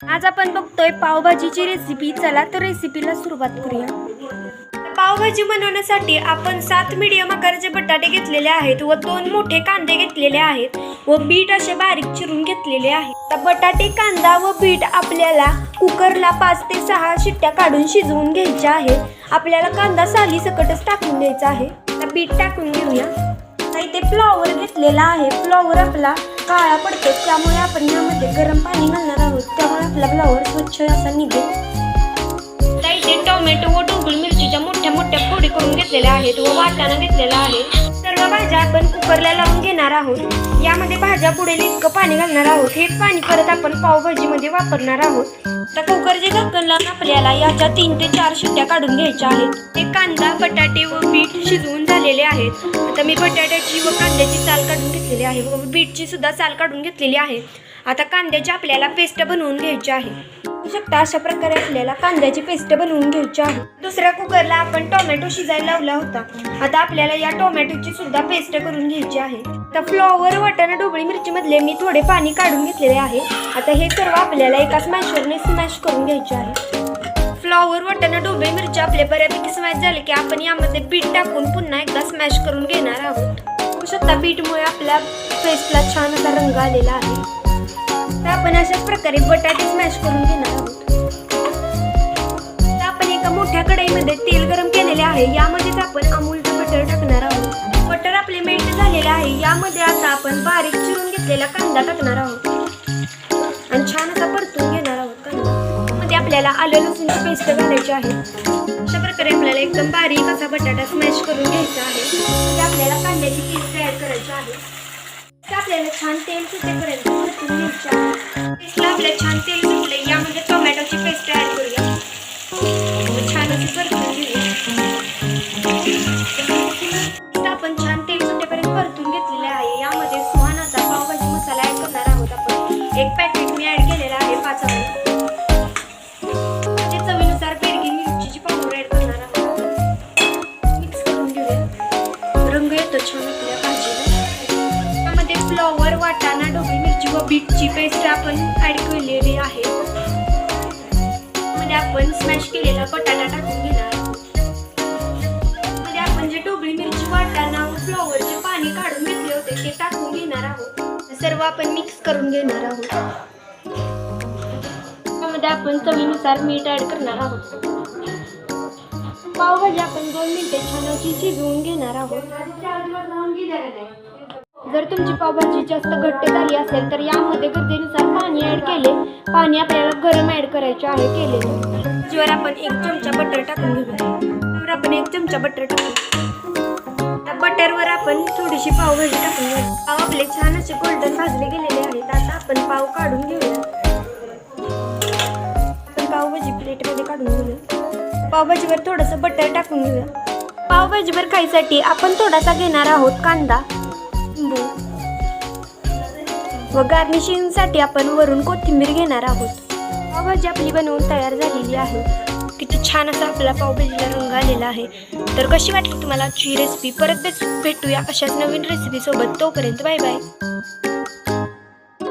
आज आपण बघतोय पावभाजीची रेसिपी. चला तर रेसिपीला सुरुवात करूया. पावभाजी बनवण्यासाठी आपण 7 मीडियम आकाराचे बटाटे घेतलेले आहेत व 2 मोठे कांदे घेतलेले आहेत व बीट असे बारीक चिरून घेतलेले आहेत. तर बटाटे, कांदा व बीट आपल्याला कुकरला 5 ते 6 शिट्ट्या काढून शिजवून घ्यायच्या आहे. आपल्याला कांदा साली सकटच टाकून द्यायचा आहे. तर बीट टाकून घेऊया. इथे फ्लॉवर घेतलेला आहे. फ्लॉवर आपला काळा पडतो त्यामुळे आपण यामध्ये गरम पाणी घालणार आहोत, त्यामुळे आपला फ्लॉवर स्वच्छ असा निघेल. इथे टोमॅटो व ढोबळी मिरचीच्या मोठ्या मोठ्या फोडी करून घेतलेल्या आहेत व वाटाणा घेतलेला आहे. सर्व भाज्या आपण कुकरला लावून घेणार आहोत. यामध्ये भाज्या बुडेल इतकं पाणी घालणार आहोत. हेच पाणी परत आपण पावभाजीमध्ये वापरणार आहोत. तर कुकरचे झाकण लावून आपल्याला याच्या 3 ते 4 शिट्ट्या काढून घ्यायच्या आहेत. ते कांदा, बटाटे व बीट शिजवून झालेले आहेत. आता मी बटाट्याची व कांद्याची साल काढून घेतलेली आहे व बीटची सुद्धा साल काढून घेतलेली आहे. आता कांद्याची आपल्याला पेस्ट बनवून घ्यायची आहे. बघू शकता अशा प्रकारे आपल्याला कांद्याची पेस्ट बनवून घ्यायची आहे. दुसऱ्या कुकरला आपण टोमॅटो शिजायला लावला होता. आता आपल्याला या टोमॅटोची सुद्धा पेस्ट करून घ्यायची आहे. तर फ्लॉवर, वाटाणा, ढोबळी मिरची मधले मी थोडे पाणी काढून घेतलेले आहे. आता हे सर्व आपल्याला एका स्मॅशरने स्मॅश करून घ्यायचे आहे. फ्लॉवर, वाटाणा, ढोबळी मिरची आपले बऱ्यापैकी स्मॅश झाले की आपण यामध्ये बीट टाकून पुन्हा एकदा स्मॅश करून घेणार आहोत. बघू शकता बीटमुळे आपल्या पेस्टला छान असा रंग आलेला आहे. तर आपण अशाच प्रकारे बटाटे स्मॅश करून घेणार आहोत. तर आपण एका मोठ्या कढईमध्ये तेल गरम केलेले आहे. यामध्येच आपण अमूलचं बटर टाकणार आहोत. बटर आपले मेल्ट झालेले आहे. यामध्ये आता आपण बारीक चिरून घेतलेला कांदा टाकणार आहोत आणि छान असा परतून घेणार आहोत. कांदा मध्ये आपल्याला आलं लसूणची पेस्ट घालायची आहे. अशा प्रकारे आपल्याला एकदम बारीक असा बटाटा स्मॅश करून घ्यायचा आहे. म्हणजे आपल्याला कांद्याची पेस्ट तयार करायची आहे. आपल्याला छान तेल सुटेपर्यंत परतून घ्यायचे आहे. पेस्टला आपल्याला छान तेल सुटले. यामध्ये टोमॅटोची पेस्ट ऍड करूया. छान अशी परतून घेऊया. आपण छान तेल सुटेपर्यंत परतून घेतलेले आहे. यामध्ये सुहानाचा पावभाजी मसाला ऍड करणार आहोत. आपण एक पॅकेट मी ऍड केलेला आहे 5 म्हणजे चवीनुसार बेडगी मिरचीची पावडर ऍड करणार आहोत. मिक्स करून घेऊया. रंग येतो छान आपल्या भाजीला. फ्लॉवर, वाटाणा, ढोबळी मिरची व बीटची पेस्ट आपण ऍड केलेली आहे. मध्ये आपण स्मॅश केलेला बटाटा टाकून घेणार आहोत. मध्ये आपण जे ढोबळी मिरची, वाटाणा व फ्लॉवरचे पाणी काढून घेतले होते ते टाकून घेणार आहोत. सर्व आपण मिक्स करून घेणार आहोत. त्यामध्ये आपण चवीनुसार मीठ ऍड करणार आहोत. पावभाजी आपण 2 मिनिटे छान अशी शिजवून घेणार आहोत. जर तुमची पावभाजी जास्त घट्ट झाली असेल तर यामध्ये गरजेनुसार पाणी ऍड केले. पाणी आपल्याला गरम ऍड करायचे आहे केलेले. ज्यावर आपण 1 चमचा बटर टाकून घेऊया. त्यावर आपण 1 चमचा बटर टाकू. त्या बटरवर आपण थोडीशी पावभाजी टाकून घेऊया. पाव आपले छान असे गोल्डन भाजले गेलेले आहेत. आता आपण पाव काढून घेऊया. आपण पावभाजी प्लेटमध्ये काढून घेऊया. पावभाजीवर थोडंसं बटर टाकून घेऊया. पावभाजीवर खायसाठी आपण थोडासा घेणार आहोत कांदा व गार्निशिंगसाठी आपण वरून कोथिंबीर घेणार आहोत. पावभाजी आपली बनवून तयार झालेली आहे. किती छान असा आपला पावभाजीला रंग आलेला आहे. तर कशी वाटली तुम्हाला आजची रेसिपी? परत भेटूया अशाच नवीन रेसिपी सोबत. तोपर्यंत बाय बाय.